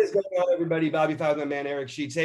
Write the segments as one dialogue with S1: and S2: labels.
S1: is going on, everybody? BobbyFi and my man Eric Sheets.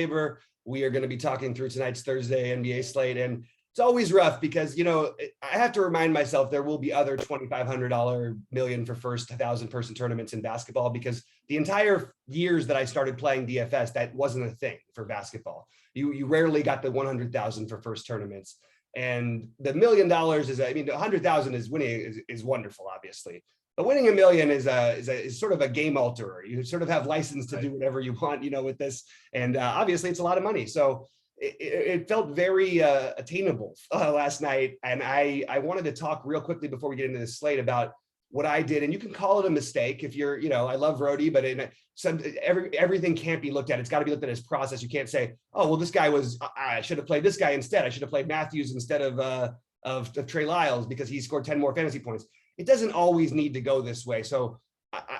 S1: We are going to be talking through tonight's Thursday NBA slate, and it's always rough because I have to remind myself there will be other $2,500 million for first 1,000-person tournaments in basketball, because the entire years that I started playing DFS, that wasn't a thing for basketball. You rarely got the 100,000 for first tournaments, and the $1 million is, I mean, 100,000 is winning is wonderful, obviously. But winning $1 million is sort of a game alterer. You sort of have license to do whatever you want, with this. And obviously it's a lot of money. So it felt very attainable last night. And I wanted to talk real quickly before we get into this slate about what I did. And you can call it a mistake if you're, I love Rhodey, but everything can't be looked at. It's got to be looked at as process. You can't say, oh, well, this guy I should have played this guy instead. I should have played Matthews instead of Trey Lyles because he scored 10 more fantasy points. It doesn't always need to go this way. So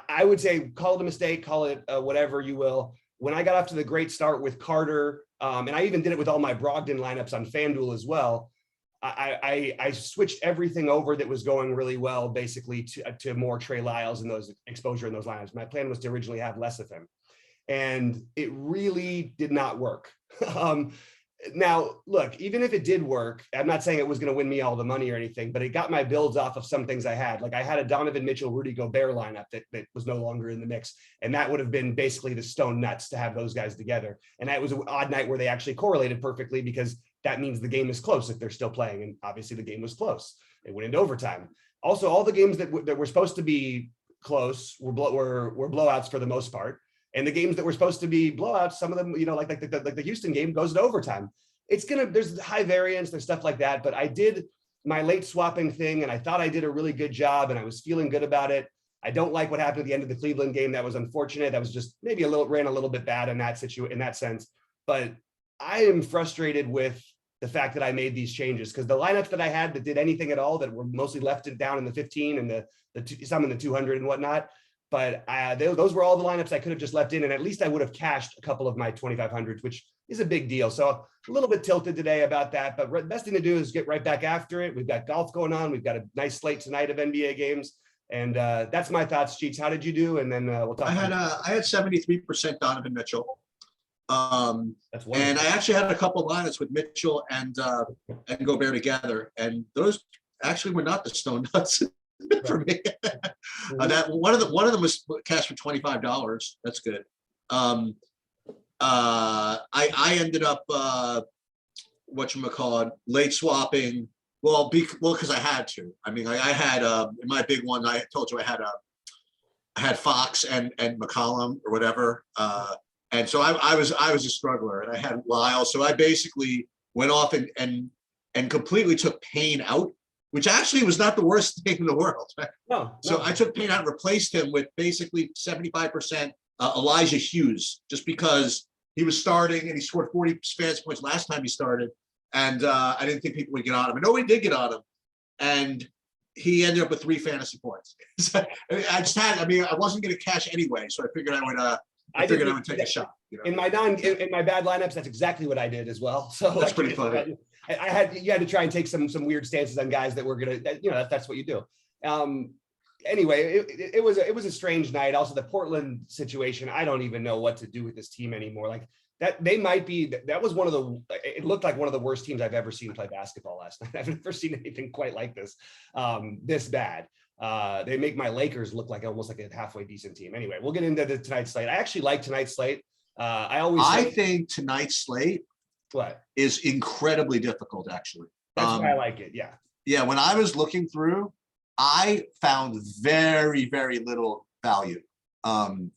S1: I would say call it a mistake, call it whatever you will. When I got off to the great start with Carter, and I even did it with all my Brogdon lineups on FanDuel as well, I switched everything over that was going really well, basically to more Trey Lyles and those exposure in those lineups. My plan was to originally have less of him, and it really did not work. Now, look, even if it did work, I'm not saying it was going to win me all the money or anything, but it got my builds off of some things I had. Like I had a Donovan Mitchell, Rudy Gobert lineup that was no longer in the mix. And that would have been basically the stone nuts to have those guys together. And that was an odd night where they actually correlated perfectly, because that means the game is close if they're still playing. And obviously the game was close. It went into overtime. Also, all the games that were supposed to be close were blowouts for the most part. And the games that were supposed to be blowouts, some of them, like the Houston game goes to overtime. There's high variance, there's stuff like that. But I did my late swapping thing, and I thought I did a really good job, and I was feeling good about it. I don't like what happened at the end of the Cleveland game. That was unfortunate. That was just maybe ran a little bit bad in that sense. But I am frustrated with the fact that I made these changes, because the lineups that I had that did anything at all, that were mostly left down in the 15 and some in the 200 and whatnot. But those were all the lineups I could have just left in, and at least I would have cashed a couple of my 2,500s, which is a big deal. So a little bit tilted today about that, but the best thing to do is get right back after it. We've got golf going on. We've got a nice slate tonight of NBA games, and that's my thoughts. Cheats, how did you do? And then we'll talk.
S2: I had 73% Donovan Mitchell,
S1: That's wonderful.
S2: And I actually had a couple of lineups with Mitchell and Gobert together, and those actually were not the stone nuts. For me, that one of them was cash for $25. That's good. I ended up late swapping. Well, because I had to. I mean, I had in my big one. I told you I had Fox and McCollum or whatever, and so I was a struggler, and I had Lyle. So I basically went off and completely took Payne out, which actually was not the worst thing in the world.
S1: No.
S2: So I took Payne out and replaced him with basically 75% Elijah Hughes, just because he was starting and he scored 40 fantasy points last time he started. And I didn't think people would get on him. And nobody did get on him. And he ended up with 3 fantasy points. So, I wasn't going to cash anyway. So I figured I would take a shot.
S1: In my bad lineups, that's exactly what I did as well. So
S2: that's pretty funny.
S1: You had to try and take some weird stances on guys that were gonna, that's what you do. Anyway, it was a strange night. Also, the Portland situation, I don't even know what to do with this team anymore. Like that, it looked like one of the worst teams I've ever seen play basketball last night. I've never seen anything quite like this, this bad. They make my Lakers look like almost like a halfway decent team. Anyway, we'll get into tonight's slate. I actually like tonight's slate. I
S2: think tonight's slate is incredibly difficult, actually.
S1: That's why I like it. Yeah.
S2: Yeah. When I was looking through, I found very, very little value. And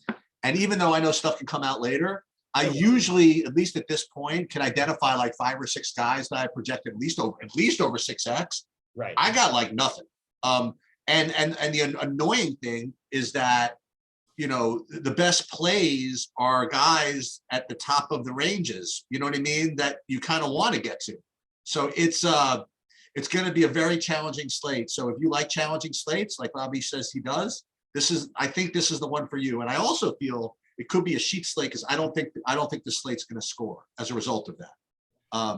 S2: even though I know stuff can come out later, I usually, at least at this point, can identify like 5 or 6 guys that I projected at least over 6x.
S1: Right.
S2: I got like nothing. And the annoying thing is that, the best plays are guys at the top of the ranges, you know what I mean, that you kind of want to get to. So it's going to be a very challenging slate. So if you like challenging slates, like Bobby says he does, I think this is the one for you. And I also feel it could be a sheet slate, because I don't think the slate's going to score as a result of that.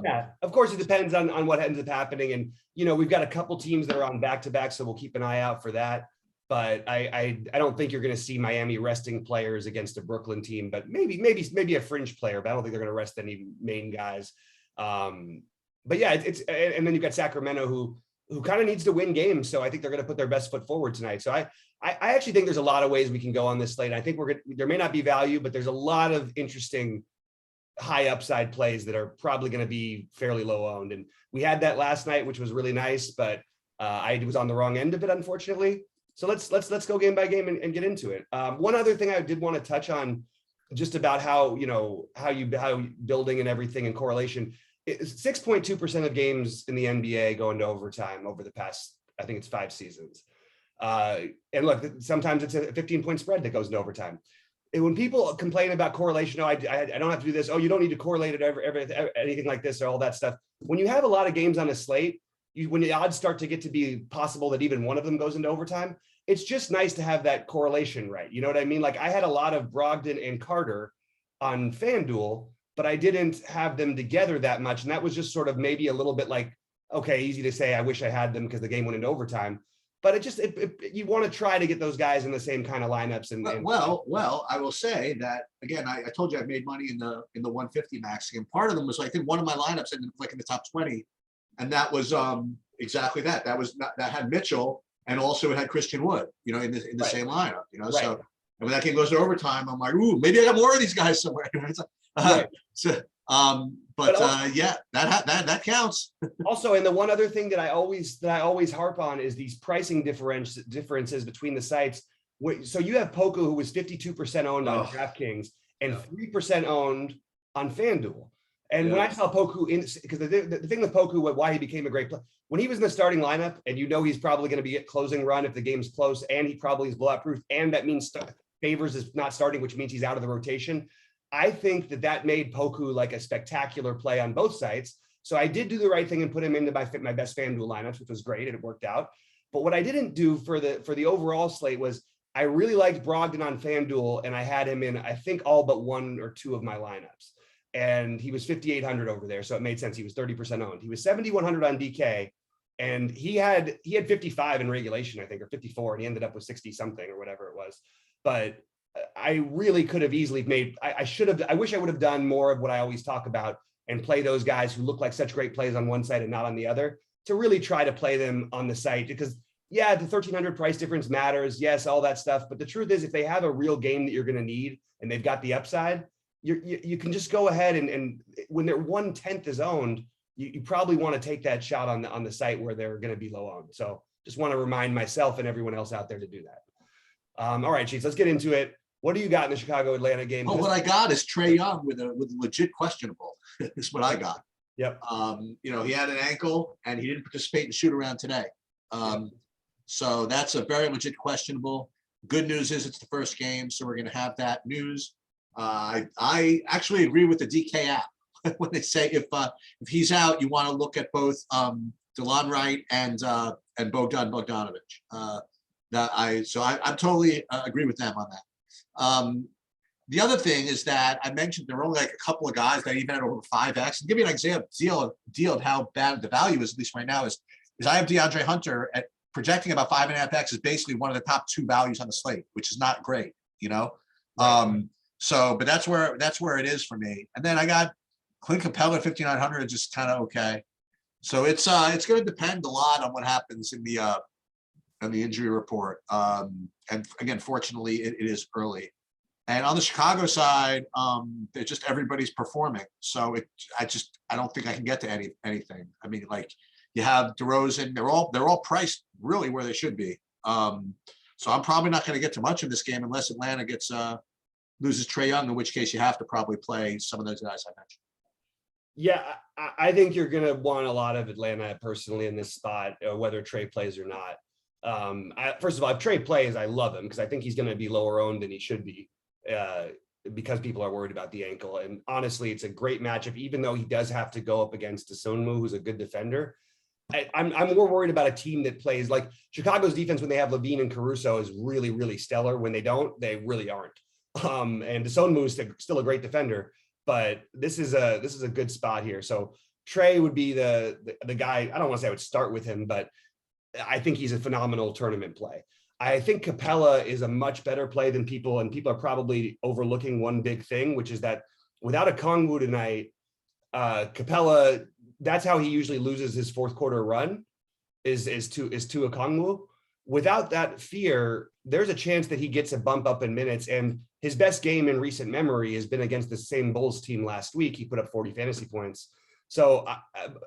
S1: Yeah, of course, it depends on what ends up happening. And, we've got a couple teams that are on back-to-back, so we'll keep an eye out for that. but I don't think you're going to see Miami resting players against a Brooklyn team, but maybe a fringe player, but I don't think they're going to rest any main guys. But yeah, and then you've got Sacramento who kind of needs to win games. So I think they're going to put their best foot forward tonight. So I actually think there's a lot of ways we can go on this slate. I think there may not be value, but there's a lot of interesting high upside plays that are probably going to be fairly low owned. And we had that last night, which was really nice, but I was on the wrong end of it, unfortunately. So let's go game by game and get into it. One other thing I did want to touch on, just about how building and everything and correlation. 6.2% of games in the NBA go into overtime over the past, I think it's 5 seasons. And look, sometimes it's a 15-point spread that goes into overtime. And when people complain about correlation, I don't have to do this. Oh, you don't need to correlate it anything like this or all that stuff. When you have a lot of games on a slate, when the odds start to get to be possible that even one of them goes into overtime, it's just nice to have that correlation right. You know what I mean? Like I had a lot of Brogdon and Carter on FanDuel, but I didn't have them together that much. And that was just sort of maybe a little bit like, okay, easy to say, I wish I had them because the game went into overtime. But you want to try to get those guys in the same kind of lineups.
S2: Well, I will say that again. I told you I made money in the 150 max game. Part of them was, I think, one of my lineups ended up like in the top 20, and that was exactly that. That had Mitchell, and also it had Christian Wood, in the right. Same lineup, Right. So and when that game goes to overtime, I'm like, ooh, maybe I got more of these guys somewhere. It's like, right. But also, yeah, that counts.
S1: Also, and the one other thing that I always harp on is these pricing differences between the sites. So you have Poku, who was 52% owned on DraftKings and 3% owned on FanDuel. And when I saw Poku because the thing with Poku, why he became a great player, when he was in the starting lineup, and he's probably going to be at closing run if the game's close, and he probably is blowout proof, and that means Favors is not starting, which means he's out of the rotation. I think that made Poku like a spectacular play on both sites. So I did do the right thing and put him into my best FanDuel lineups, which was great, and it worked out. But what I didn't do for the overall slate was I really liked Brogdon on FanDuel, and I had him in, I think, all but 1 or 2 of my lineups. And he was 5,800 over there, so it made sense. He was 30% owned. He was 7,100 on DK, and he had 55 in regulation, I think, or 54, and he ended up with 60 something or whatever it was. But I really could have easily made. I wish I would have done more of what I always talk about and play those guys who look like such great plays on one side and not on the other, to really try to play them on the site, because the 1,300 price difference matters. Yes, all that stuff. But the truth is, if they have a real game that you're going to need and they've got the upside, you can just go ahead and when they're 1/10 is owned, you probably want to take that shot on the site where they're going to be low owned. So just want to remind myself and everyone else out there to do that. All right, Sheets, let's get into it. What do you got in the Chicago-Atlanta game?
S2: Well, what I got is Trae Young with legit questionable. Is what I got.
S1: Yep.
S2: He had an ankle and he didn't participate in shoot around today. So that's a very legit questionable. Good news is it's the first game, so we're going to have that news. I actually agree with the DK app when they say if he's out, you want to look at both DeLon Wright and Bogdan Bogdanovic. I totally agree with them on that. The other thing is that I mentioned there were only like a couple of guys that even had over 5x. And give you an example deal of how bad the value is, at least right now, is I have DeAndre Hunter at projecting about 5.5x is basically one of the top 2 values on the slate, which is not great, Right. But that's where it is for me. And then I got Clint Capella at 5,900, just kind of okay. So it's going to depend a lot on what happens in the injury report. And again, fortunately, it is early. And on the Chicago side, they're just everybody's performing. So I don't think I can get to anything. I mean, like you have DeRozan, they're all priced really where they should be. So I'm probably not going to get to much of this game unless Atlanta loses Trae Young, in which case you have to probably play some of those guys I mentioned.
S1: Yeah, I think you're going to want a lot of Atlanta personally in this spot, whether Trae plays or not. First of all, if Trae plays, I love him because I think he's going to be lower owned than he should be because people are worried about the ankle. And honestly, it's a great matchup, even though he does have to go up against Dosunmu, who's a good defender. I'm more worried about a team that plays like Chicago's defense when they have Levine and Caruso is really, really stellar. When they don't, they really aren't. And Dosunmu is still a great defender, but this is a good spot here. So Trae would be the guy. I don't want to say I would start with him, but I think he's a phenomenal tournament play. I think Capella is a much better play than people, and people are probably overlooking one big thing, which is that without a Kongwu tonight, Capella, that's how he usually loses his fourth quarter run, is to a Kongwu. Without that fear, there's a chance that he gets a bump up in minutes. And his best game in recent memory has been against the same Bulls team last week. He put up 40 fantasy points. So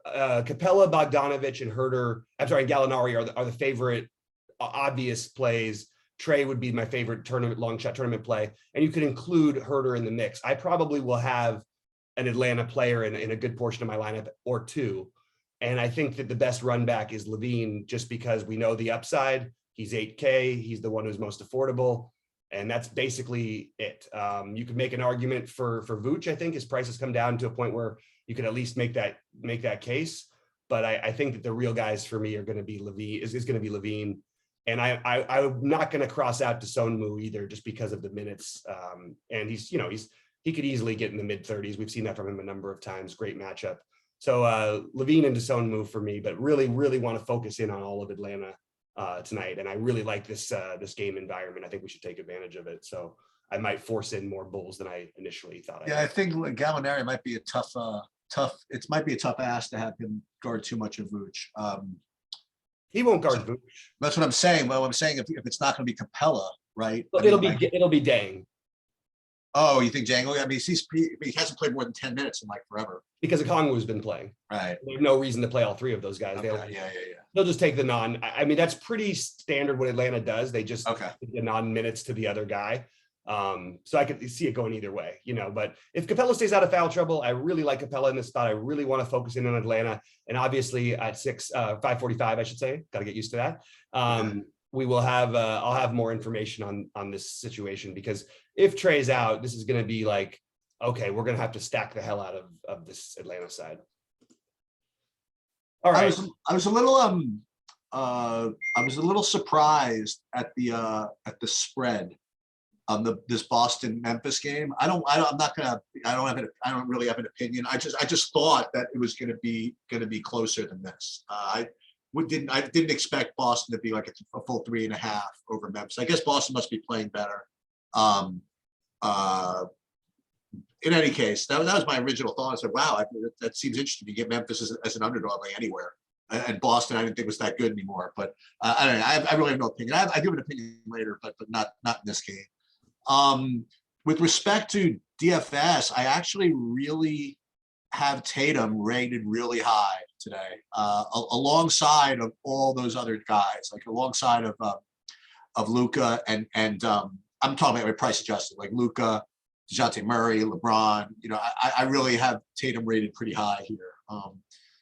S1: Capella, Bogdanovich, and Herter, I'm sorry, Gallinari are the favorite obvious plays. Trey would be my favorite long shot tournament play. And you could include Herter in the mix. I probably will have an Atlanta player in a good portion of my lineup or two. And I think that the best run back is Levine, just because we know the upside. He's 8K. He's the one who's most affordable. And that's basically it. You could make an argument for Vooch. I think his price has come down to a point where you could at least make that case. But I think that the real guys for me are going to be Levine, is going to be Levine. And I'm not going to cross out to Sonmu either, just because of the minutes. And he could easily get in the mid 30s. We've seen that from him a number of times. Great matchup. So Levine and Sonmu for me, but really, really want to focus in on all of Atlanta tonight. And I really like this game environment. I think we should take advantage of it. So I might force in more Bulls than I initially thought.
S2: I think Gallinari might be a tough. It might be a tough ask to have him guard too much of Vooch.
S1: He won't guard Vooch.
S2: That's what I'm saying. Well, I'm saying if it's not going to be Capella, right?
S1: It'll be Dang.
S2: Oh, you think Django? I mean, he hasn't played more than 10 minutes in like forever.
S1: Because Okongwu's been playing.
S2: Right.
S1: There's no reason to play all three of those guys.
S2: Okay.
S1: They'll just take the non. I mean, that's pretty standard what Atlanta does. They just take the non-minutes to the other guy. So I could see it going either way, but if Capella stays out of foul trouble, I really like Capella in this spot. I really want to focus in on Atlanta. And obviously at 5:45, I should say, got to get used to that. We will have, I'll have more information on this situation, because if Trey's out, this is going to be like, okay, we're going to have to stack the hell out of this Atlanta side. All right.
S2: I was a little surprised at the spread on this Boston Memphis game. I don't really have an opinion. I just thought that it was going to be closer than this. I didn't expect Boston to be like a full 3.5 over Memphis. I guess Boston must be playing better. In any case, that was my original thought. I said, wow, that seems interesting. You get Memphis as an underdog like anywhere. And Boston, I didn't think was that good anymore. But I don't know. I really have no opinion. I do have an opinion later, but not in this game. With respect to DFS, I actually really have Tatum rated really high today, alongside of all those other guys, like alongside of Luka and I'm talking about price adjusted, like Luka, DeJounte Murray, LeBron. I really have Tatum rated pretty high here.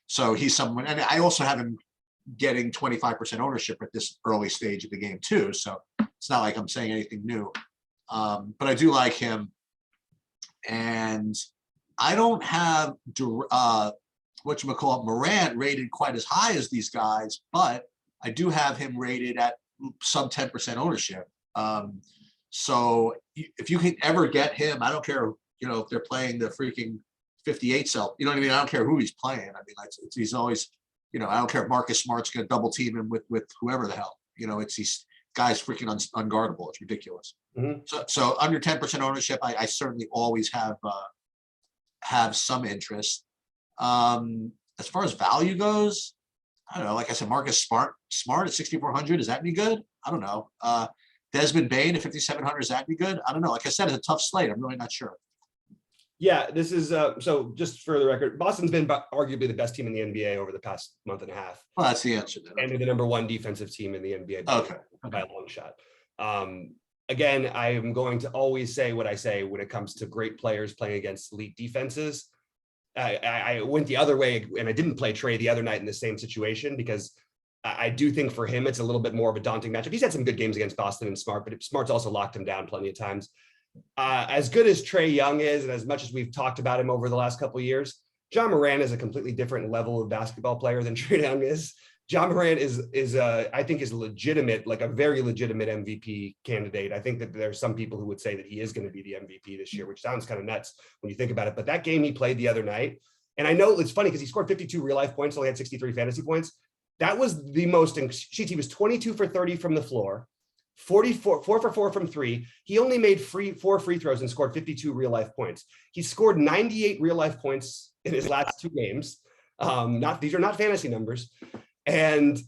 S2: So he's someone, and I also have him getting 25% ownership at this early stage of the game too. So it's not like I'm saying anything new. But I do like him, and I don't have Moran rated quite as high as these guys, but I do have him rated at sub 10% ownership. So if you can ever get him, I don't care, if they're playing the freaking 58 cell, you know what I mean? I don't care who he's playing. I mean, he's always, I don't care if Marcus Smart's going to double team him with whoever the hell, it's these guys freaking unguardable. It's ridiculous.
S1: Mm-hmm.
S2: So under 10% ownership, I certainly always have some interest. As far as value goes, I don't know. Like I said, Marcus Smart at 6,400. Is that any good? I don't know. Desmond Bane at 5,700. Is that any good? I don't know. Like I said, it's a tough slate. I'm really not sure.
S1: Yeah, this is so just for the record, Boston's been arguably the best team in the NBA over the past month and a half.
S2: Well, that's the answer then.
S1: And they're the number one defensive team in the NBA by a long shot. Again, I am going to always say what I say when it comes to great players playing against elite defenses. I went the other way, and I didn't play Trey the other night in the same situation, because I do think for him, it's a little bit more of a daunting matchup. He's had some good games against Boston and Smart, but Smart's also locked him down plenty of times. As good as Trey Young is, and as much as we've talked about him over the last couple of years, John Moran is a completely different level of basketball player than Trey Young is. John Moran is I think is legitimate, like a very legitimate MVP candidate. I think that there's some people who would say that he is going to be the MVP this year, which sounds kind of nuts when you think about it. But that game he played the other night, and I know it's funny because he scored 52 real life points, only had 63 fantasy points. That was the most in Sheets. He was 22 for 30 from the floor, 4 for 4 from 3. He only made 4 free throws and scored 52 real life points. He scored 98 real life points in his last 2 games. These are not fantasy numbers. And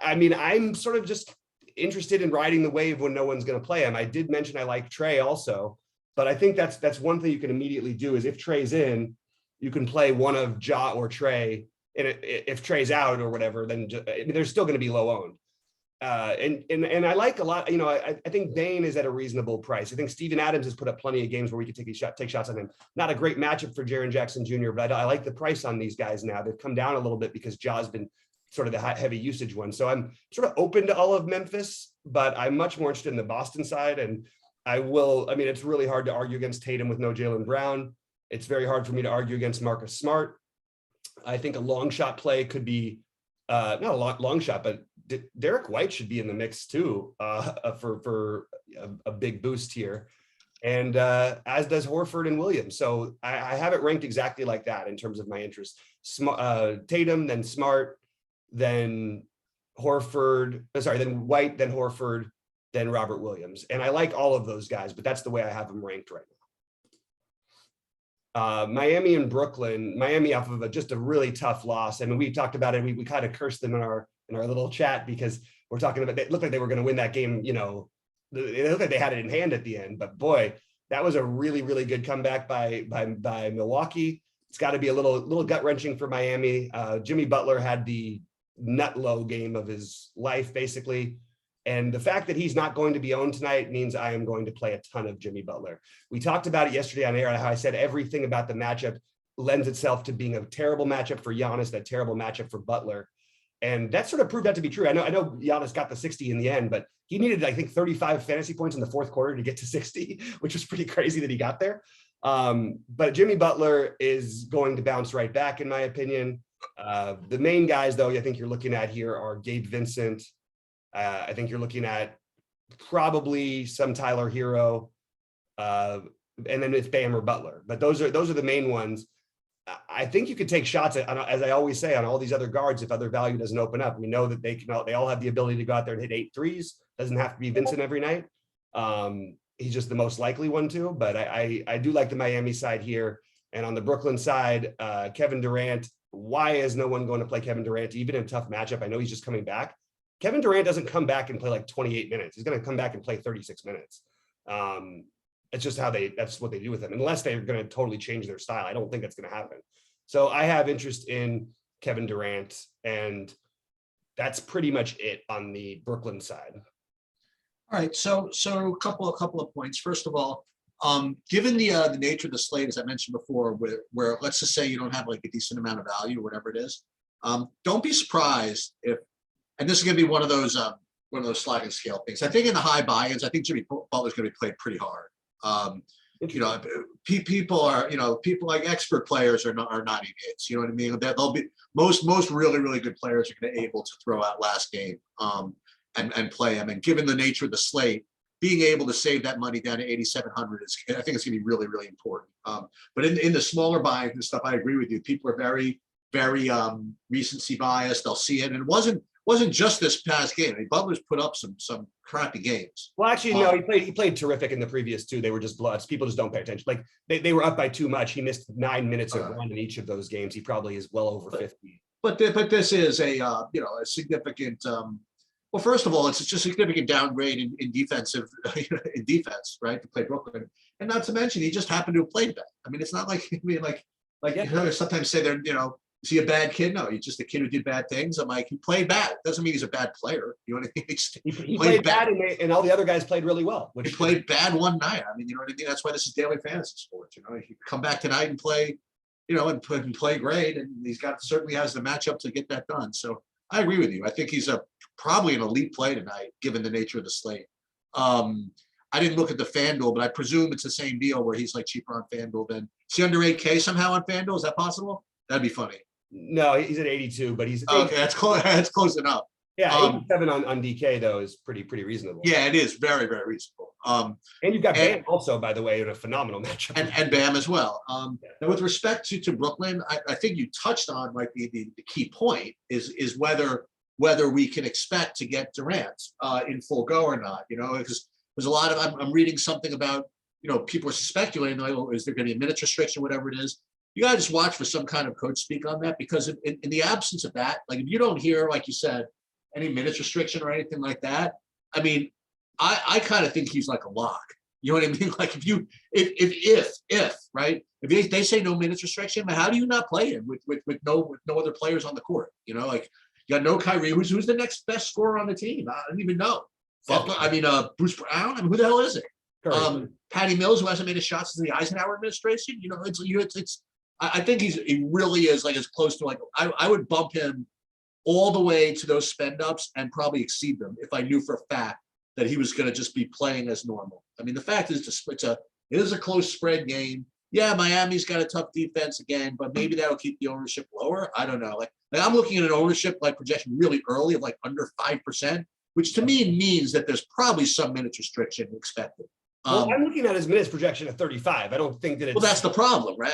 S1: I mean, I'm sort of just interested in riding the wave when no one's going to play him. I did mention I like Trey also, but I think that's one thing you can immediately do is if Trey's in, you can play one of Ja or Trey. And if Trey's out or whatever, then they're still going to be low owned. And I like a lot, you know, I think Bane is at a reasonable price. I think Steven Adams has put up plenty of games where we could take shots on him. Not a great matchup for Jaren Jackson Jr., but I like the price on these guys now. They've come down a little bit because Ja's been sort of the heavy usage one. So I'm sort of open to all of Memphis, but I'm much more interested in the Boston side. And I mean, it's really hard to argue against Tatum with no Jaylen Brown. It's very hard for me to argue against Marcus Smart. I think a long shot play could be, not a long shot, but Derek White should be in the mix too for a big boost here. And as does Horford and Williams. So I have it ranked exactly like that in terms of my interest. Tatum, then Smart, then then White, then Horford, then Robert Williams. And I like all of those guys, but that's the way I have them ranked right now. Miami and Brooklyn. Miami off of just a really tough loss. I mean, we talked about it. We kind of cursed them in our little chat because we're talking about, it looked like they were going to win that game. You know, it looked like they had it in hand at the end, but boy, that was a really, really good comeback by Milwaukee. It's got to be a little gut wrenching for Miami. Jimmy Butler had the nut low game of his life, basically. And the fact that he's not going to be owned tonight means I am going to play a ton of Jimmy Butler. We talked about it yesterday on air, how I said everything about the matchup lends itself to being a terrible matchup for Giannis, that terrible matchup for Butler. And that sort of proved out to be true. I know Giannis got the 60 in the end, but he needed, I think, 35 fantasy points in the fourth quarter to get to 60, which was pretty crazy that he got there. But Jimmy Butler is going to bounce right back, in my opinion. The main guys, though, I think you're looking at here are Gabe Vincent. I think you're looking at probably some Tyler Hero, and then it's Bam or Butler. But those are the main ones. I think you could take shots at, as I always say, on all these other guards if other value doesn't open up. We know that they all have the ability to go out there and hit 8 threes. Doesn't have to be Vincent every night. He's just the most likely one to. But I do like the Miami side here. And on the Brooklyn side, Kevin Durant. Why is no one going to play Kevin Durant even in a tough matchup? I know he's just coming back. Kevin Durant doesn't come back and play like 28 minutes. He's going to come back and play 36 minutes. It's just that's what they do with him, unless they're going to totally change their style. I don't think that's going to happen. So I have interest in Kevin Durant, and that's pretty much it on the Brooklyn side.
S2: All right. So a couple of points. First of all, given the nature of the slate, as I mentioned before, where let's just say you don't have like a decent amount of value or whatever it is, don't be surprised if, and this is going to be one of those sliding scale things. I think in the high buy-ins, I think Jimmy Butler's going to be played pretty hard. You know, people like expert players are not idiots. You know what I mean? They'll be most really, really good players are going to be able to throw out last game and play them. And given the nature of the slate, being able to save that money down to 8,700 I think it's going to be really, really important. But in the smaller buy and stuff, I agree with you. People are very, very recency biased. They'll see it, and it wasn't just this past game. I mean, Butler's put up some crappy games.
S1: Well, actually, no, he played terrific in the previous 2. They were just bloods. People just don't pay attention. Like they were up by too much. He missed 9 minutes of run in each of those games. He probably is well over 50.
S2: But this is a significant. Well, first of all, it's just a significant downgrade in defense, right? To play Brooklyn, and not to mention he just happened to have played bad. I mean, it's not like
S1: Yeah.
S2: sometimes say they're is he a bad kid? No, he's just a kid who did bad things. I'm like, he played bad. Doesn't mean he's a bad player. You know what I mean?
S1: He played bad, and all the other guys played really well.
S2: He played bad one night. I mean, you know what I mean? That's why this is daily fantasy sports. You know, he come back tonight and play, and play great, and certainly has the matchup to get that done. So I agree with you. I think he's probably an elite play tonight, given the nature of the slate. I didn't look at the FanDuel, but I presume it's the same deal where he's like cheaper on FanDuel than. Is he under 8K somehow on FanDuel? Is that possible? That'd be funny.
S1: No, he's at 82, but he's
S2: okay. That's close. That's close enough.
S1: Yeah, 87 on DK though is pretty reasonable.
S2: Yeah, it is very, very reasonable.
S1: And you've got Bam also, by the way, in a phenomenal matchup.
S2: And Bam as well. Now, with respect to Brooklyn, I think you touched on like the key point is whether whether we can expect to get Durant in full go or not, because there's a lot of, I'm reading something about, people are speculating, like, oh, is there going to be a minutes restriction, whatever it is. You got to just watch for some kind of coach speak on that, because in the absence of that, like if you don't hear, like you said, any minutes restriction or anything like that, I mean, I kind of think he's like a lock. You know what I mean? Like if right, if they say no minutes restriction, how do you not play him with no other players on the court? Like you got no Kyrie, who's the next best scorer on the team? I don't even know. Butler, Bruce Brown. Who the hell is it? Patty Mills, who hasn't made a shot since the Eisenhower administration. It's. I think he really is like as close to like I would bump him all the way to those spend ups and probably exceed them if I knew for a fact that he was going to just be playing as normal. I mean, the fact is, it is a close spread game. Yeah, Miami's got a tough defense again, but maybe that'll keep the ownership lower. I don't know. Like I'm looking at an ownership like projection really early of like under 5%, which to me means that there's probably some minutes restriction expected.
S1: Well, I'm looking at his minutes projection at 35. I don't think that it's.
S2: Well, that's the problem, right?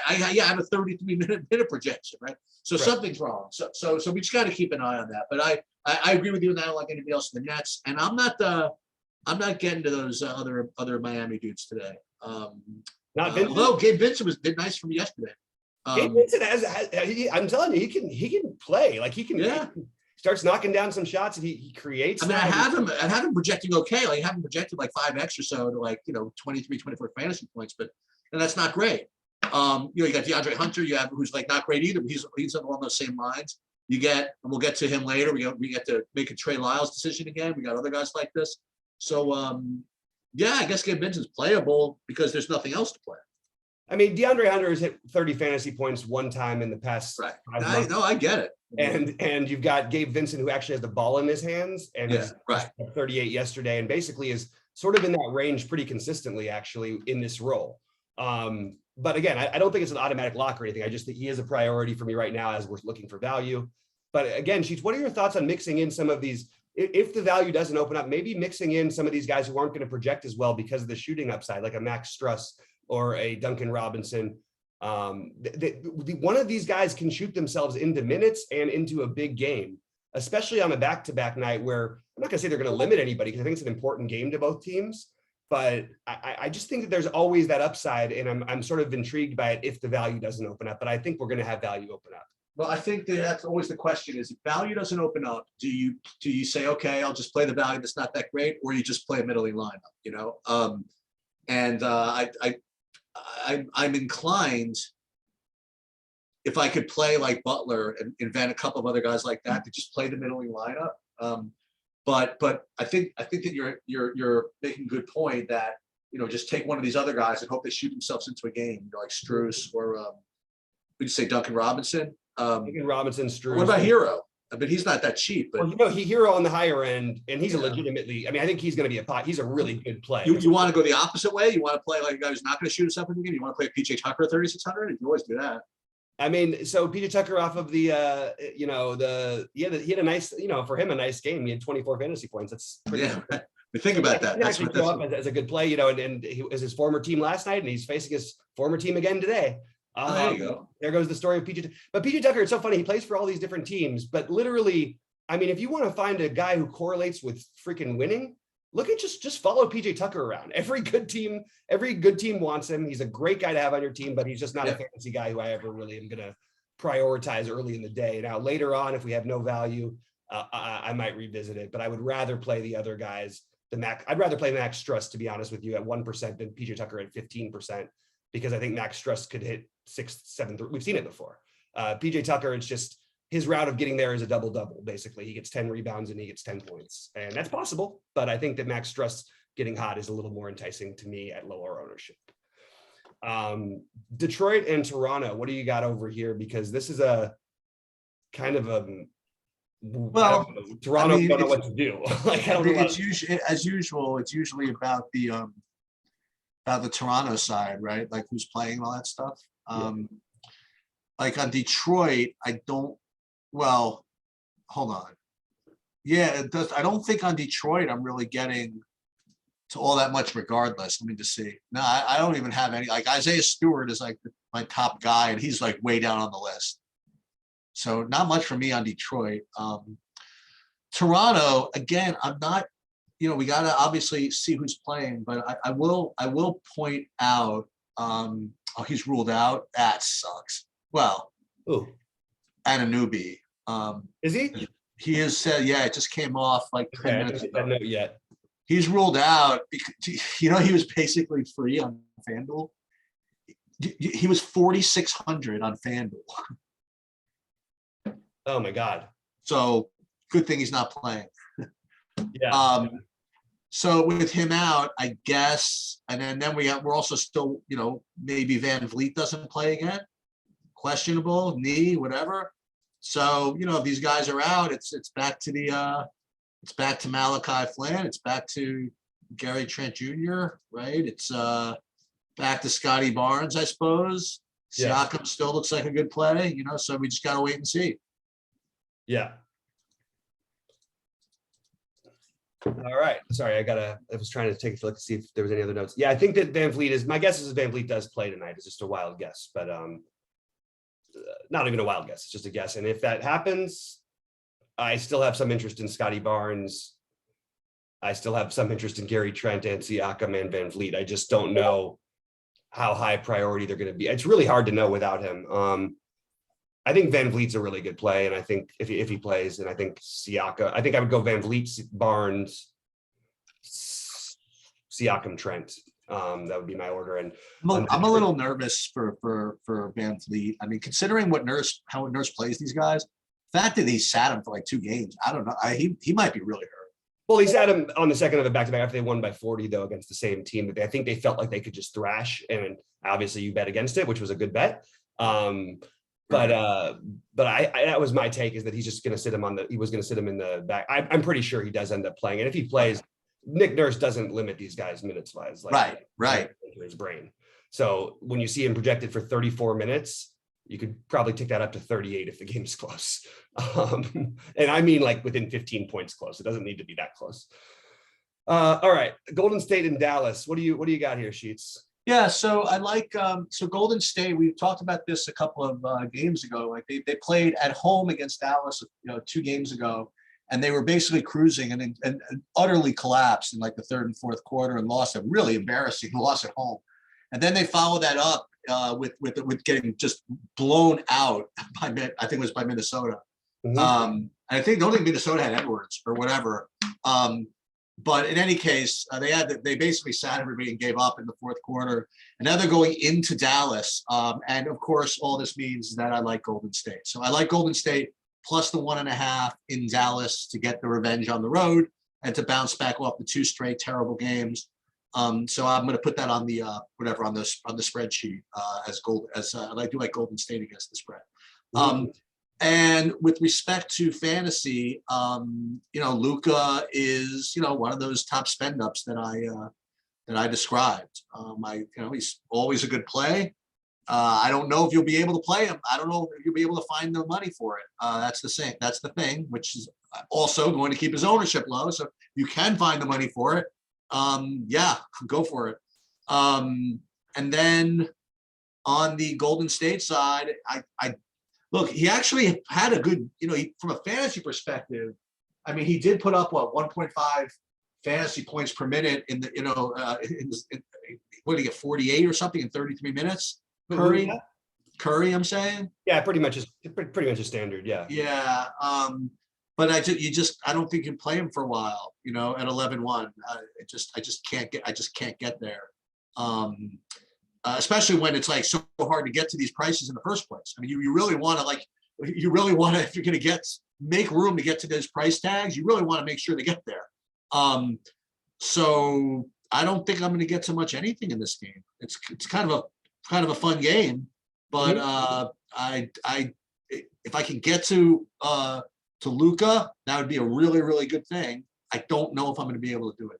S2: I have a 33-minute projection, right? So right. Something's wrong. So we just got to keep an eye on that. But I agree with you, and I don't like anybody else in the Nets. And I'm not getting to those other Miami dudes today.
S1: Not Vincent.
S2: Although Gabe Vincent did nice for me yesterday.
S1: Gabe Vincent I'm telling you, he can play. Like he can.
S2: Yeah.
S1: He starts knocking down some shots and he creates.
S2: I mean, I have him projecting okay. Like I have him projected like 5x or so to like 23, 24 fantasy points, but and that's not great. You got DeAndre Hunter, who's like not great either, but he's along those same lines. And we'll get to him later. We get to make a Trey Lyles decision again. We got other guys like this. So I guess Gabe Vincent's playable because there's nothing else to play.
S1: I mean, DeAndre Hunter has hit 30 fantasy points one time in the past.
S2: Right. I get it.
S1: And you've got Gabe Vincent, who actually has the ball in his hands and is
S2: right.
S1: 38 yesterday, and basically is sort of in that range pretty consistently, actually, in this role. But again, I don't think it's an automatic lock or anything. I just think he is a priority for me right now as we're looking for value. But again, Sheets, what are your thoughts on mixing in some of these? If the value doesn't open up, maybe mixing in some of these guys who aren't going to project as well because of the shooting upside, like a Max Struss or a Duncan Robinson. One of these guys can shoot themselves into minutes and into a big game, especially on a back-to-back night where I'm not going to say they're going to limit anybody because I think it's an important game to both teams. But I just think that there's always that upside, and I'm sort of intrigued by it if the value doesn't open up. But I think we're going to have value open up.
S2: Well, I think that's always the question: is if value doesn't open up, do you say, okay, I'll just play the value that's not that great, or you just play a middling lineup? I'm inclined, if I could play like Butler and invent a couple of other guys like that, to just play the middling lineup. But I think that you're making a good point that just take one of these other guys and hope they shoot themselves into a game, like Strus or would you say Duncan Robinson?
S1: Duncan Robinson, Strus.
S2: What about Hero? I mean, he's not that cheap, but
S1: Hero on the higher end, and he's a legitimately. I mean, I think he's going to be he's a really good player.
S2: You want to go the opposite way? You want to play like a guy who's not going to shoot himself in the game? You want to play PJ Tucker at 3,600? You can always do that.
S1: I mean, so PJ Tucker off of the, he had a nice, for him, a nice game. He had 24 fantasy points. That's pretty good.
S2: But think about that.
S1: That's actually show up as a good play, and he was his former team last night, and he's facing his former team again today.
S2: There you go.
S1: There goes the story of PJ. But PJ Tucker, it's so funny. He plays for all these different teams, but literally, I mean, if you want to find a guy who correlates with freaking winning, look at just follow PJ Tucker around. Every good team wants him. He's a great guy to have on your team, but he's just not a fantasy guy who I ever really am going to prioritize early in the day. Now, later on, if we have no value, I might revisit it, but I would rather play the other guys. I'd rather play Max Struss, to be honest with you, at 1% than PJ Tucker at 15%, because I think Max Struss could hit 6, 7. We've seen it before. PJ Tucker, it's just his route of getting there is a double-double. Basically, he gets 10 rebounds and he gets 10 points, and that's possible. But I think that Max Struss getting hot is a little more enticing to me at lower ownership. Detroit and Toronto, what do you got over here? Because this is a kind of a Toronto don't know what to do. Like I don't know.
S2: It's usually, as usual, it's usually about the Toronto side, right? Like who's playing all that stuff. Like on Detroit, well, hold on. Yeah, it does. I don't think on Detroit I'm really getting to all that much regardless. Let me just see. No, I don't even have any. Like Isaiah Stewart is like my top guy, and he's like way down on the list. So not much for me on Detroit. Toronto, again, I'm not, we got to obviously see who's playing, but I will point out, oh, he's ruled out. That sucks. Well,
S1: Ooh,
S2: Anunoby.
S1: is he?
S2: He has said, yeah, it just came off like 10
S1: Okay, I
S2: minutes
S1: didn't get
S2: ago.
S1: that note yet.
S2: He's ruled out because, he was basically free on FanDuel. He was 4,600 on FanDuel.
S1: Oh my God.
S2: So good thing he's not playing.
S1: Yeah.
S2: So with him out, I guess, and then we're also still, maybe Van Vliet doesn't play again. Questionable, knee, whatever. So, if these guys are out, it's back to it's back to Malachi Flynn, it's back to Gary Trent Jr., right? It's back to Scotty Barnes, I suppose.
S1: Yeah.
S2: Siakam still looks like a good play, so we just gotta wait and see.
S1: Yeah. All right. Sorry, I was trying to take a look to see if there was any other notes. Yeah, I think that Van Vliet my guess is Van Vliet does play tonight. It's just a wild guess, but not even a wild guess. It's just a guess. And if that happens, I still have some interest in Scotty Barnes. I still have some interest in Gary Trent and Siakam and Van Vliet. I just don't know how high priority they're going to be. It's really hard to know without him. I think Van Vliet's a really good play, and I think if he plays, and I think Siakam, I think I would go Van Vliet, Barnes, Siakam, Trent. That would be my order. And
S2: I'm a little nervous for Van Vliet. I mean, considering how Nurse plays these guys, the fact that he sat him for like 2 games, I don't know. He might be really hurt.
S1: Well, he sat him on the second of a back-to-back after they won by 40, though, against the same team that I think they felt like they could just thrash. And obviously you bet against it, which was a good bet. But that was my take, is that he's just going to sit him he was going to sit him in the back. I'm pretty sure he does end up playing. And if he plays, Nick Nurse doesn't limit these guys minutes wise.
S2: Right.
S1: Into his brain. So when you see him projected for 34 minutes, you could probably tick that up to 38 if the game's close. And I mean, like within 15 points close. It doesn't need to be that close. All right. Golden State and Dallas. What do you got here, Sheets?
S2: Yeah, so I like Golden State. We talked about this a couple of games ago. Like they played at home against Dallas, 2 games ago, and they were basically cruising and utterly collapsed in like the third and fourth quarter and lost a really embarrassing loss at home. And then they followed that up with getting just blown out by I think it was by Minnesota. Mm-hmm. I don't think Minnesota had Edwards or whatever. But in any case, they basically sat everybody and gave up in the fourth quarter. And now they're going into Dallas. And of course, all this means that I like Golden State. So I like Golden State plus the 1.5 in Dallas to get the revenge on the road and to bounce back off the 2 straight terrible games. So I'm going to put that on the on the spreadsheet as I do like Golden State against the spread. And with respect to fantasy, Luka is, one of those top spend ups that I described. He's always a good play. I don't know if you'll be able to play him. I don't know if you'll be able to find the money for it. That's the thing, which is also going to keep his ownership low. So you can find the money for it. Go for it. And then on the Golden State side, I look, he actually had a good, from a fantasy perspective, I mean, he did put up 1.5 fantasy points per minute in the, what did he get, 48 or something in 33 minutes? Curry, I'm saying. Yeah,
S1: pretty much a standard. Yeah.
S2: Yeah. But I don't think you can play him for a while, at 11-1. I just can't get there. Especially when it's like so hard to get to these prices in the first place. I mean, you really want to if you're going to make room to get to those price tags, you really want to make sure to get there. So I don't think I'm going to get to much anything in this game. It's kind of a fun game, but if I can get to Luka, that would be a really, really good thing. I don't know if I'm going to be able to do it.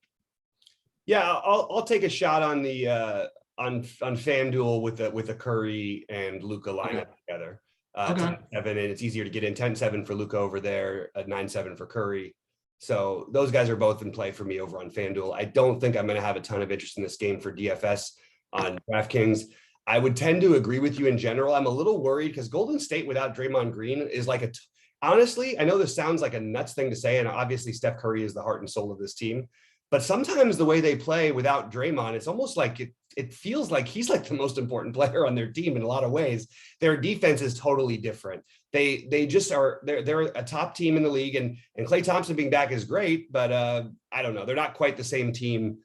S1: Yeah, I'll take a shot on the on FanDuel with the Curry and Luka lineup together. 10-7, and it's easier to get in. 10-7 for Luka over there, 9-7 for Curry. So those guys are both in play for me over on FanDuel. I don't think I'm going to have a ton of interest in this game for DFS on DraftKings. I would tend to agree with you in general. I'm a little worried because Golden State without Draymond Green is like honestly, I know this sounds like a nuts thing to say, and obviously Steph Curry is the heart and soul of this team, but sometimes the way they play without Draymond, it's almost like it feels like he's like the most important player on their team in a lot of ways. Their defense is totally different. They just are, they're a top team in the league, and Klay Thompson being back is great, but I don't know. They're not quite the same team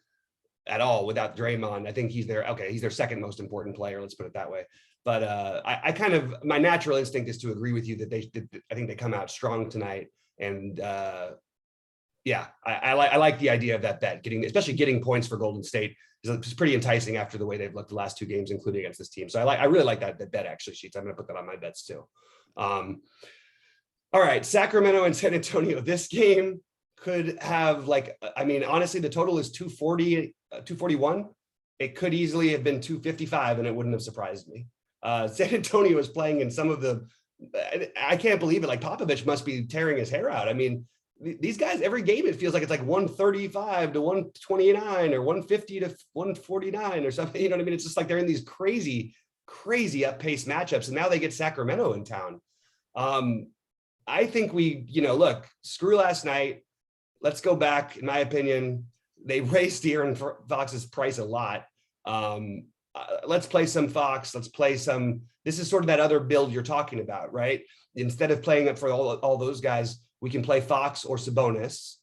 S1: at all without Draymond. I think he's their second most important player. Let's put it that way. But I kind of, my natural instinct is to agree with you that I think they come out strong tonight. And yeah, I like the idea of that bet, especially getting points for Golden State is pretty enticing after the way they've looked the last two games, including against this team. So I really like that bet actually, Sheets. I'm going to put that on my bets too. All right, Sacramento and San Antonio. This game could have honestly, the total is 240, 241. It could easily have been 255 and it wouldn't have surprised me. San Antonio is playing in some of the, I can't believe it. Like Popovich must be tearing his hair out. I mean, these guys, every game, it feels like it's like 135 to 129 or 150 to 149 or something. You know what I mean? It's just like they're in these crazy up-paced matchups. And now they get Sacramento in town. I think look, screw last night. Let's go back. In my opinion, they raised De'Aaron Fox's price a lot. Let's play some Fox. Let's play some. This is sort of that other build you're talking about, right? Instead of playing it for all those guys, we can play Fox or Sabonis.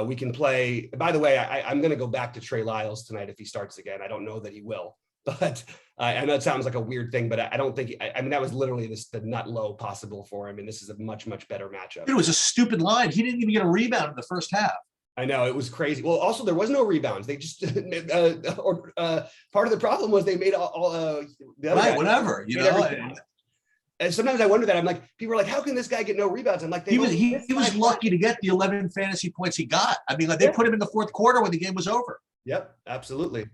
S1: We can play. By the way, I'm going to go back to Trey Lyles tonight if he starts again. I don't know that he will, but I know it sounds like a weird thing, but I don't think. I mean, that was literally the nut low possible for him, and this is a much better matchup.
S2: It was a stupid line. He didn't even get a rebound in the first half.
S1: I know, it was crazy. Well, also there was no rebounds. They just part of the problem was they made all the other
S2: right,
S1: guys,
S2: whatever, you know.
S1: And sometimes I wonder that. I'm like, people are like, how can this guy get no rebounds? I'm like,
S2: he was lucky to get the 11 fantasy points he got. I mean, like they put him in the fourth quarter when the game was over.
S1: Yep, absolutely.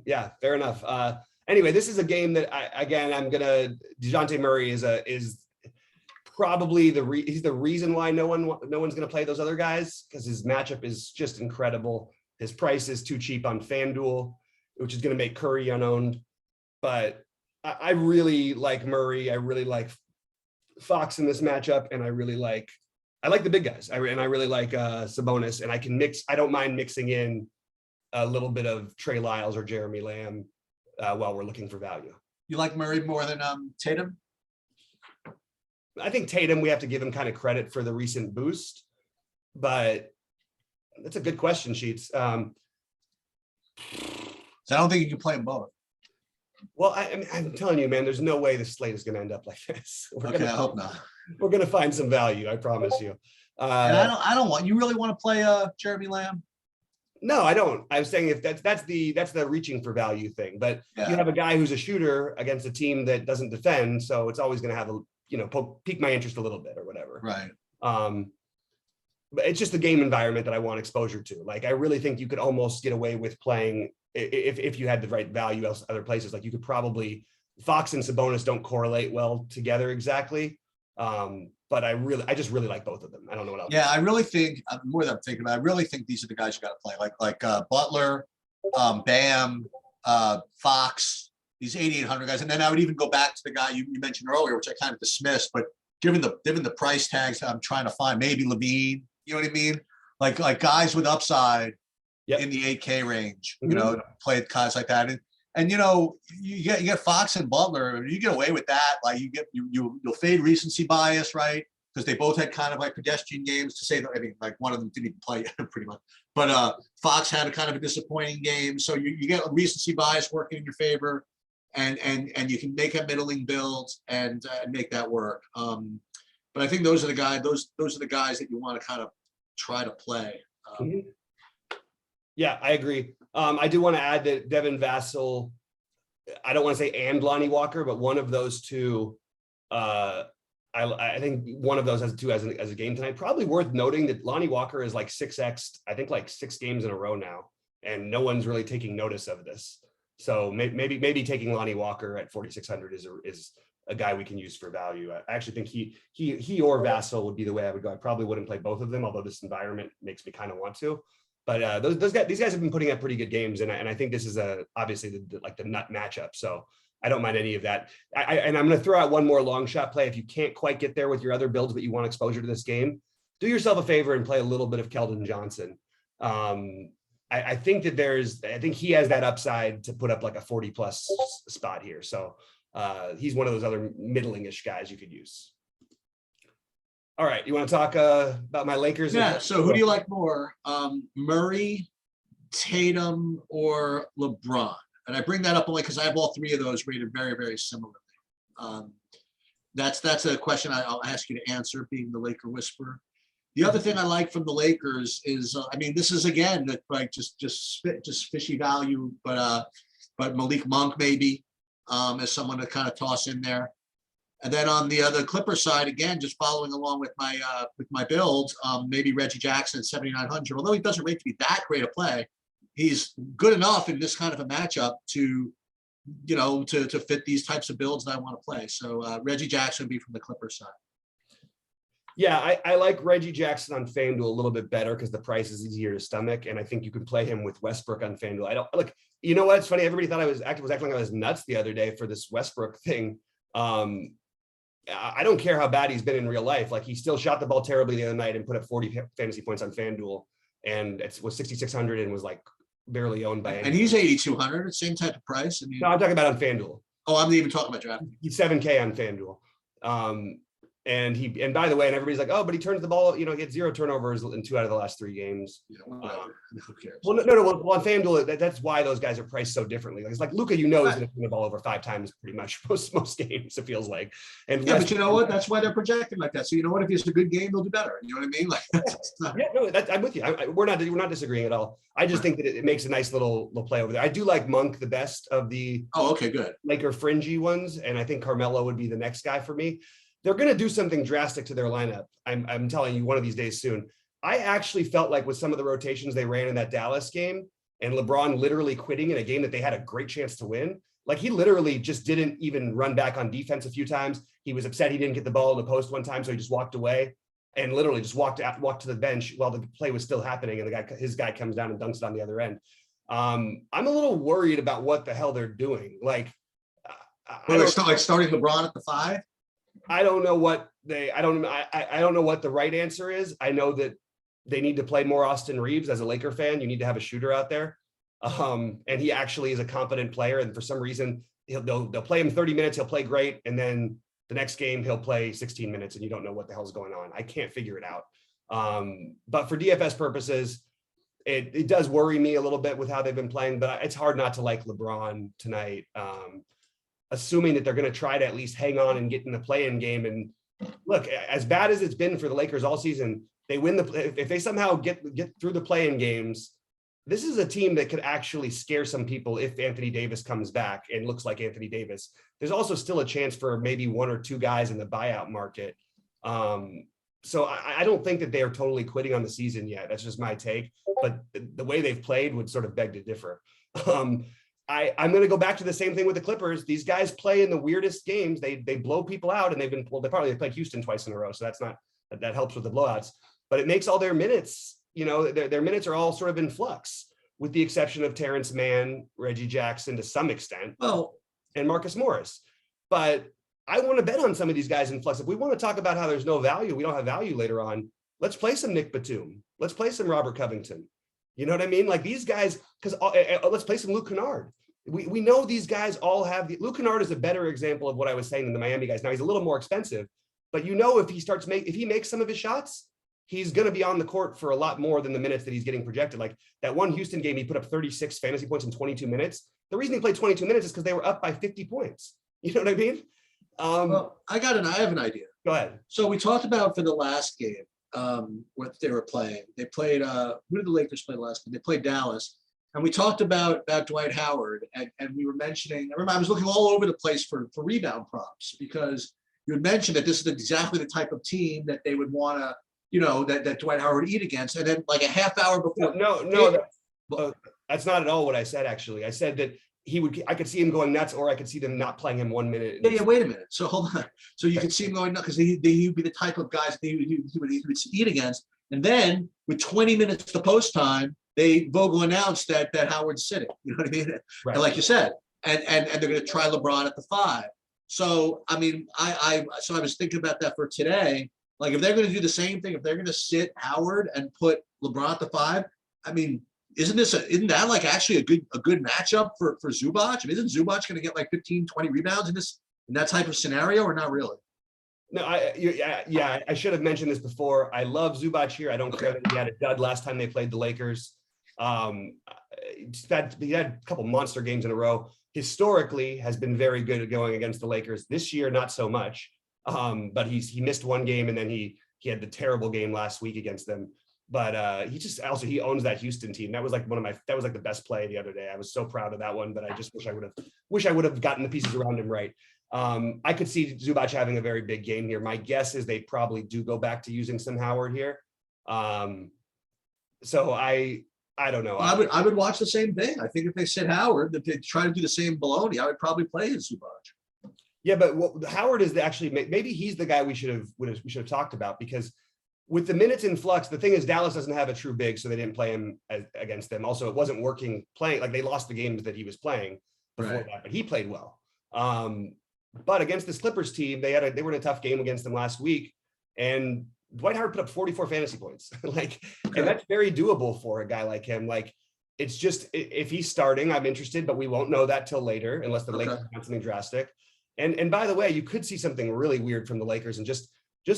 S1: Yeah, fair enough. Anyway, this is a game that DeJounte Murray is probably he's the reason why no one's going to play those other guys, because his matchup is just incredible. His price is too cheap on FanDuel, which is going to make Curry unowned. But I really like Murray. I really like Fox in this matchup, and I like the big guys. I really like Sabonis, and I don't mind mixing in a little bit of Trey Lyles or Jeremy Lamb while we're looking for value.
S2: You like Murray more than Tatum?
S1: I think Tatum, we have to give him kind of credit for the recent boost, but that's a good question, Sheets.
S2: So I don't think you can play them both.
S1: Well, I'm telling you, man, there's no way the slate is going to end up like this.
S2: I hope not.
S1: We're going to find some value, I promise you.
S2: And I don't want. You really want to play Jeremy Lamb?
S1: No, I don't. I was saying if that's the reaching for value thing, but you have a guy who's a shooter against a team that doesn't defend, so it's always going to have pique my interest a little bit or whatever.
S2: Right.
S1: But it's just the game environment that I want exposure to. Like, I really think you could almost get away with playing if you had the right value else other places. Like, you could probably, Fox and Sabonis don't correlate well together exactly. But I just really like both of them. I don't know what else.
S2: Yeah, I really think more than I'm thinking about. I really think these are the guys you got to play. Like Butler, Bam, Fox. These 8,800 guys, and then I would even go back to the guy you mentioned earlier, which I kind of dismissed. But given the price tags I'm trying to find, maybe Levine. You know what I mean? Like guys with upside in the 8K range. You know, play guys like that, and you get Fox and Butler. You get away with that. Like you'll fade recency bias, right? Because they both had kind of like pedestrian games, to say that. I mean, like one of them didn't even play pretty much. But Fox had a kind of a disappointing game, so you get recency bias working in your favor. And you can make a middling build and make that work. But I think those are the guys. Those are the guys that you want to kind of try to play.
S1: Yeah, I agree. I do want to add that Devin Vassell, I don't want to say and Lonnie Walker, but one of those two. I think one of those has a game tonight. Probably worth noting that Lonnie Walker is like 6x. I think like 6 games in a row now, and no one's really taking notice of this. So maybe taking Lonnie Walker at 4,600 is a guy we can use for value. I actually think he or Vassell would be the way I would go. I probably wouldn't play both of them, although this environment makes me kind of want to. But these guys have been putting up pretty good games, and I think this is obviously the nut matchup. So I don't mind any of that. And I'm going to throw out one more long shot play. If you can't quite get there with your other builds, but you want exposure to this game, do yourself a favor and play a little bit of Kelden Johnson. I think he has that upside to put up like a 40 plus spot here. So he's one of those other middling-ish guys you could use. All right, you want to talk about my Lakers?
S2: Yeah, so who do you like more, Murray, Tatum, or LeBron? And I bring that up only because I have all three of those rated very, very similarly. That's a question I'll ask you to answer, being the Laker whisperer. The other thing I like from the Lakers is, I mean, this is again like just fishy value, but Malik Monk maybe as someone to kind of toss in there. And then on the other Clipper side, again, just following along with my build, maybe Reggie Jackson at 7,900. Although he doesn't rate to be that great a play, he's good enough in this kind of a matchup to, to fit these types of builds that I want to play. So Reggie Jackson would be from the Clipper side.
S1: Yeah, I like Reggie Jackson on FanDuel a little bit better because the price is easier to stomach, and I think you can play him with Westbrook on FanDuel. I don't look. You know what? It's funny. Everybody thought I was acting like I was nuts the other day for this Westbrook thing. I don't care how bad he's been in real life. Like, he still shot the ball terribly the other night and put up 40 fantasy points on FanDuel, and it was 6,600 and was like barely owned by anyone.
S2: And he's 8,200, same type of price. I mean,
S1: no, I'm talking about on FanDuel.
S2: Oh, I'm even talking about draft.
S1: He's 7K on FanDuel. And by the way, and everybody's like, oh, but he turns the ball, he had 0 turnovers in 2 out of the last 3 games.
S2: Yeah, who cares?
S1: Well, no. Well, on FanDuel, that's why those guys are priced so differently. Like, it's like Luka, is going to turn the ball over 5 times pretty much most games, it feels like. And
S2: yeah, but you know what? That's why they're projecting like that. So you know what? If it's a good game, they'll do better. You know what I mean? Like,
S1: I'm with you. We're not disagreeing at all. I just think that it makes a nice little play over there. I do like Monk the best of the
S2: okay, good
S1: Laker fringy ones, and I think Carmelo would be the next guy for me. They're going to do something drastic to their lineup. I'm telling you, one of these days soon. I actually felt like with some of the rotations they ran in that Dallas game, and LeBron literally quitting in a game that they had a great chance to win, like, he literally just didn't even run back on defense a few times. He was upset he didn't get the ball in the post one time, so he just walked away and literally just walked to the bench while the play was still happening, and his guy comes down and dunks it on the other end. I'm a little worried about what the hell they're doing. Like,
S2: starting LeBron at the 5.
S1: I don't know what I don't know what the right answer is. I know that they need to play more Austin Reeves. As a Laker fan, you need to have a shooter out there. And he actually is a competent player. And for some reason, they'll play him 30 minutes. He'll play great. And then the next game, he'll play 16 minutes and you don't know what the hell's going on. I can't figure it out. But for DFS purposes, it does worry me a little bit with how they've been playing, but it's hard not to like LeBron tonight. Assuming that they're going to try to at least hang on and get in the play-in game. And look, as bad as it's been for the Lakers all season, they win if they somehow get through the play-in games, this is a team that could actually scare some people if Anthony Davis comes back and looks like Anthony Davis. There's also still a chance for maybe 1 or 2 guys in the buyout market. So I don't think that they are totally quitting on the season yet. That's just my take. But the way they've played would sort of beg to differ. I'm going to go back to the same thing with the Clippers. These guys play in the weirdest games. They blow people out, and they played Houston twice in a row. So that helps with the blowouts, but it makes all their minutes, their minutes are all sort of in flux, with the exception of Terrence Mann, Reggie Jackson to some extent, and Marcus Morris. But I want to bet on some of these guys in flux. If we want to talk about how there's no value, we don't have value later on, let's play some Nick Batum. Let's play some Robert Covington. You know what I mean? Like, these guys, because let's play some Luke Kennard. We know these guys all have Luke Kennard is a better example of what I was saying than the Miami guys. Now, he's a little more expensive, but if he makes some of his shots, he's going to be on the court for a lot more than the minutes that he's getting projected. Like that one Houston game, he put up 36 fantasy points in 22 minutes. The reason he played 22 minutes is because they were up by 50 points. You know what I mean?
S2: I have an idea.
S1: Go ahead.
S2: So we talked about for the last game, what they were playing. They played, who did the Lakers play last game? They played Dallas. And we talked about Dwight Howard, and we were mentioning, I remember I was looking all over the place for rebound props, because you had mentioned that this is exactly the type of team that they would want to, that Dwight Howard would eat against. And then like a half hour before.
S1: That's not at all what I said, actually. I said that I could see him going nuts, or I could see them not playing him 1 minute.
S2: Yeah, wait a minute. So hold on. So you could see him going nuts because he'd be the type of guys that he would eat against. And then with 20 minutes to post time, Vogel announced that Howard's sitting. You know what I mean?
S1: Right.
S2: And like you said, and they're going to try LeBron at the 5. So I mean, I was thinking about that for today. Like if they're going to do the same thing, if they're going to sit Howard and put LeBron at the 5, I mean, isn't that like actually a good matchup for Zubac? I mean, isn't Zubac going to get like 15, 20 rebounds in that type of scenario, or not really?
S1: No, I should have mentioned this before. I love Zubac here. I don't care that he had a dud last time they played the Lakers. He had a couple monster games in a row. Historically, has been very good at going against the Lakers. This year, not so much. But he missed one game, and then he had the terrible game last week against them. But he owns that Houston team. That was like the best play the other day. I was so proud of that one, but I just wish I would have gotten the pieces around him right. I could see Zubac having a very big game here. My guess is they probably do go back to using some Howard here. So I don't know.
S2: I would watch the same thing. I think if they sit Howard, if they try to do the same baloney, I would probably play his Zubac.
S1: Yeah, but Howard is maybe he's the guy we should have talked about, because with the minutes in flux, the thing is Dallas doesn't have a true big, so they didn't play him against them. Also, it wasn't working playing, like they lost the games that he was playing before that, but he played well. But against this Clippers team, they were in a tough game against them last week, and Dwight Howard put up 44 fantasy points. And that's very doable for a guy like him. Like, it's just, if he's starting, I'm interested, but we won't know that till later, unless the Lakers do something drastic. And by the way, you could see something really weird from the Lakers, and just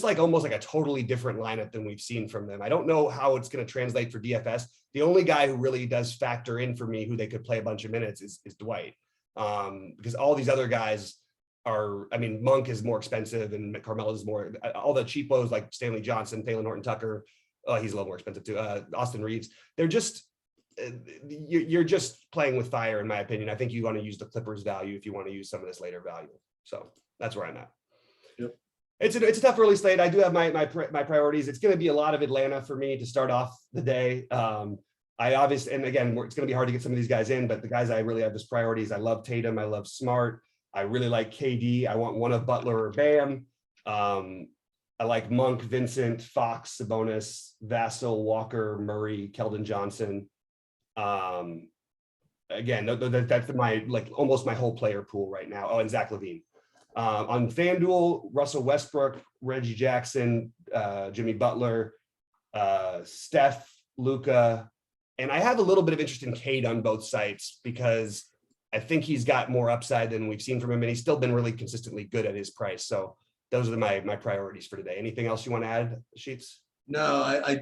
S1: like almost like a totally different lineup than we've seen from them. I don't know how it's going to translate for DFS. The only guy who really does factor in for me who they could play a bunch of minutes is Dwight, because all these other guys Monk is more expensive, and Carmelo is more, all the cheapos like Stanley Johnson, Thalen Horton-Tucker, he's a little more expensive too, Austin Reeves. They're just, you're just playing with fire, in my opinion. I think you want to use the Clippers value if you want to use some of this later value. So that's where I'm at.
S2: Yep.
S1: It's a tough early slate. I do have my priorities. It's going to be a lot of Atlanta for me to start off the day. And again, it's going to be hard to get some of these guys in, but the guys I really have as priorities, I love Tatum, I love Smart, I really like KD. I want one of Butler or Bam. I like Monk, Vincent, Fox, Sabonis, Vassell, Walker, Murray, Keldon Johnson. Again, that's almost my whole player pool right now. Oh, and Zach LaVine. On FanDuel, Russell Westbrook, Reggie Jackson, Jimmy Butler, Steph, Luka, and I have a little bit of interest in Cade on both sites, because I think he's got more upside than we've seen from him, and he's still been really consistently good at his price. So those are my priorities for today. Anything else you want to add, Sheets?
S2: No, I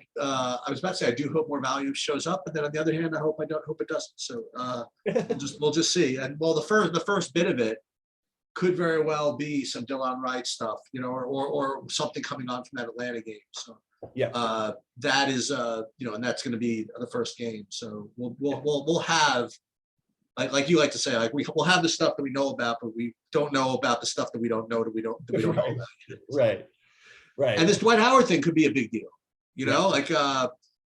S2: was about to say I do hope more value shows up, but then on the other hand, I hope it doesn't. So we'll just see. And well, the first bit of it could very well be some Delon Wright stuff, or something coming on from that Atlanta game. So
S1: yeah,
S2: that is and that's going to be the first game. So we'll have, like you like to say, like we'll have the stuff that we know about, but we don't know about the stuff that we don't know know about.
S1: Right.
S2: And this Dwight Howard thing could be a big deal.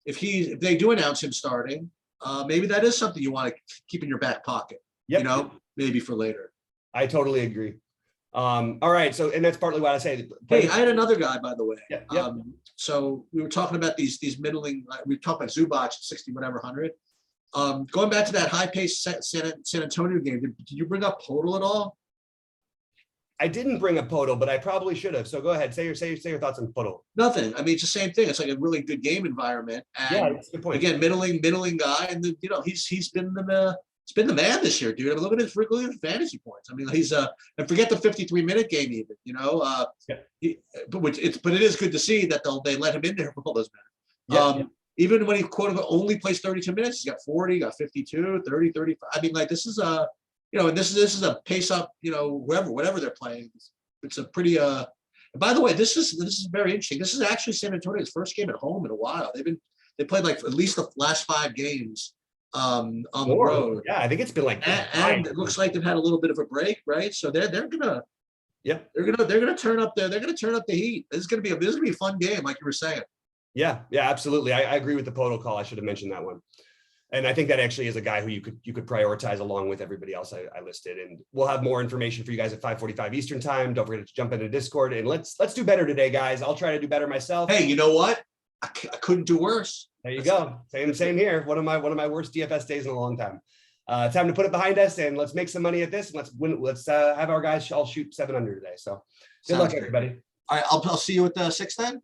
S2: If they do announce him starting, maybe that is something you want to keep in your back pocket.
S1: Yep.
S2: Maybe for later.
S1: I totally agree. All right. So, and that's partly why I say.
S2: Hey, I had another guy, by the way.
S1: Yeah.
S2: So we were talking about these middling. We talked about Zubac at 60 whatever 100. Going back to that high-paced San Antonio game, did you bring up Podol at all?
S1: I didn't bring up Podol, but I probably should have. So go ahead, say your thoughts on Podol.
S2: Nothing. I mean, it's the same thing. It's like a really good game environment. And
S1: that's a good point.
S2: Again, middling guy, and he's been the man this year, dude. I mean, look at his fantasy points. I mean, he's and forget the 53-minute game even. But it is good to see that they let him in there for all those minutes. Even when he quote unquote only plays 32 minutes, he's got 40, got 52, 30, 35. I mean, like this is a, and this is a pace up, whatever they're playing. It's a pretty and by the way, this is very interesting. This is actually San Antonio's first game at home in a while. They played like at least the last 5 games on the road.
S1: Yeah, I think it's been like
S2: and it looks like they've had a little bit of a break, right? So they're gonna turn up the heat. This is gonna be a fun game, like you were saying.
S1: Yeah, absolutely. I agree with the Podol call. I should have mentioned that one. And I think that actually is a guy who you could prioritize along with everybody else I listed. And we'll have more information for you guys at 5:45 Eastern time. Don't forget to jump into Discord, and let's do better today, guys. I'll try to do better myself.
S2: Hey, you know what? I couldn't do worse.
S1: There you go. Same here. One of my worst DFS days in a long time. time to put it behind us and let's make some money at this. And let's have our guys all shoot 7 under today. So good luck,
S2: Sounds good.
S1: everybody.
S2: All right, I'll see you at the 6 then.